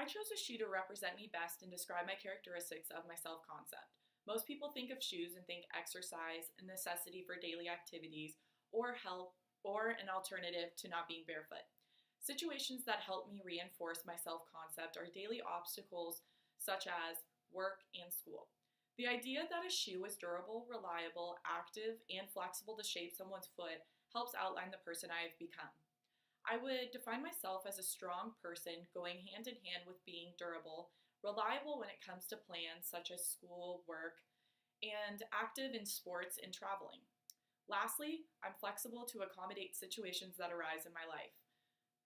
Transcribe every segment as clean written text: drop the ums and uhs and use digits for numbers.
I chose a shoe to represent me best and describe my characteristics of my self concept. Most people think of shoes and think exercise, a necessity for daily activities, or help, or an alternative to not being barefoot. Situations that help me reinforce my self concept are daily obstacles such as work and school. The idea that a shoe is durable, reliable, active, and flexible to shape someone's foot helps outline the person I have become. I would define myself as a strong person going hand in hand with being durable, reliable when it comes to plans such as school, work, and active in sports and traveling. Lastly, I'm flexible to accommodate situations that arise in my life.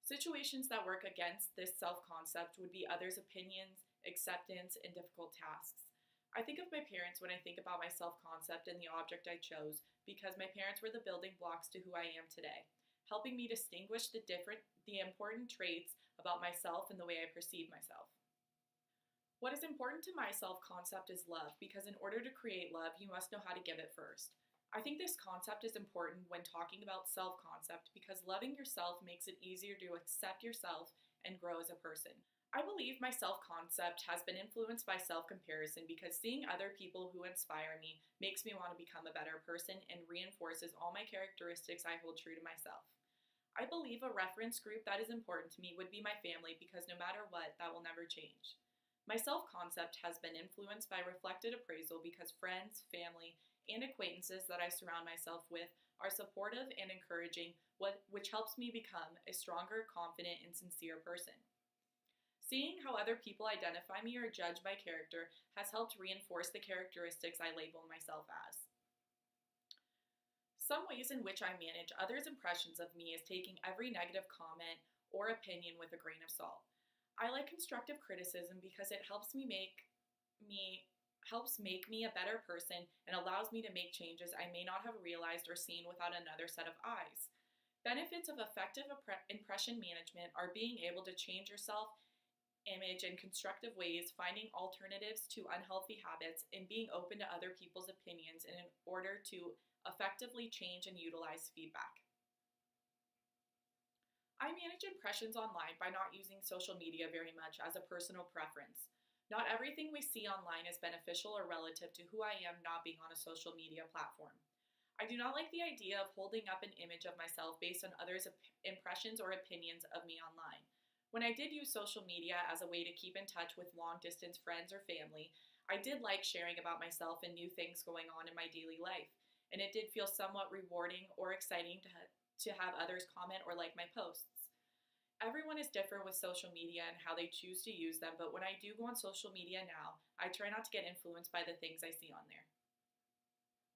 Situations that work against this self concept would be others' opinions, acceptance, and difficult tasks. I think of my parents when I think about my self concept and the object I chose because my parents were the building blocks to who I am today, helping me distinguish the important traits about myself and the way I perceive myself. What is important to my self concept is love, because in order to create love, you must know how to give it first. I think this concept is important when talking about self concept because loving yourself makes it easier to accept yourself and grow as a person. I believe my self concept has been influenced by self comparison because seeing other people who inspire me makes me want to become a better person and reinforces all my characteristics I hold true to myself. I believe a reference group that is important to me would be my family because no matter what, that will never change. My self concept has been influenced by reflected appraisal because friends, family, and acquaintances that I surround myself with are supportive and encouraging, which helps me become a stronger, confident, and sincere person. Seeing how other people identify me or judge my character has helped reinforce the characteristics I label myself as. Some ways in which I manage others' impressions of me is taking every negative comment or opinion with a grain of salt. I like constructive criticism because it helps make me a better person and allows me to make changes I may not have realized or seen without another set of eyes. Benefits of effective impression management are being able to change yourself image in constructive ways, finding alternatives to unhealthy habits, and being open to other people's opinions in order to effectively change and utilize feedback. I manage impressions online by not using social media very much as a personal preference. Not everything we see online is beneficial or relative to who I am not being on a social media platform. I do not like the idea of holding up an image of myself based on others' impressions or opinions of me online. When I did use social media as a way to keep in touch with long-distance friends or family, I did like sharing about myself and new things going on in my daily life, and it did feel somewhat rewarding or exciting to have others comment or like my posts. Everyone is different with social media and how they choose to use them, but when I do go on social media now, I try not to get influenced by the things I see on there.